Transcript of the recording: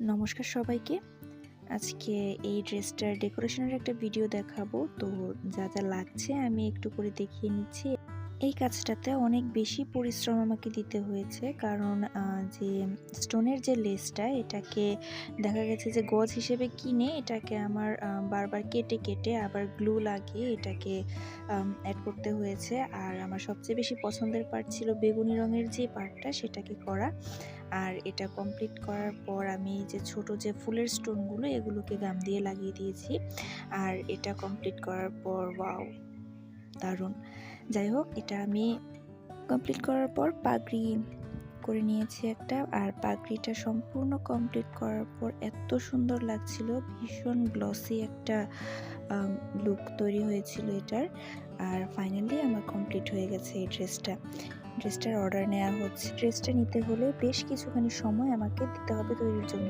নমস্কার সবাইকে। আজকে এই ড্রেসটার ডেকোরেশনের একটা ভিডিও দেখাবো। তো যা, যা লাগছে আমি একটু করে দেখিয়ে নিচ্ছি। এই কাজটাতে অনেক বেশি পরিশ্রম আমাকে দিতে হয়েছে। কারণ যে স্টোনের যে লেসটা এটাকে দেখা গেছে যে গজ হিসেবে কিনে এটাকে আমার বারবার কেটে, কেটে আবার গ্লু লাগিয়ে এটাকে এড করতে হয়েছে। আর আমার সবচেয়ে বেশি পছন্দের পার্ট ছিল বেগুনি রঙের যে পার্টটা সেটাকে করা। আর এটা কমপ্লিট করার পর আমি যে ছোট যে ফুলের স্টোনগুলো এগুলোকে গাম দিয়ে লাগিয়ে দিয়েছি। আর এটা কমপ্লিট করার পর ওয়াও! দারুণ! যাই হোক, এটা আমি কমপ্লিট করার পর পাগড়ি করে নিয়েছি একটা। আর পাগড়িটা সম্পূর্ণ কমপ্লিট করার পর এত সুন্দর লাগছিল, ভীষণ গ্লসি একটা লুক তৈরি হয়েছিল এটার। আর ফাইনালি আমার কমপ্লিট হয়ে গেছে এই ড্রেসটার অর্ডার নেওয়া হচ্ছে। ড্রেসটা নিতে হলে বেশ কিছুখানি সময় আমাকে দিতে হবে তৈরির জন্য।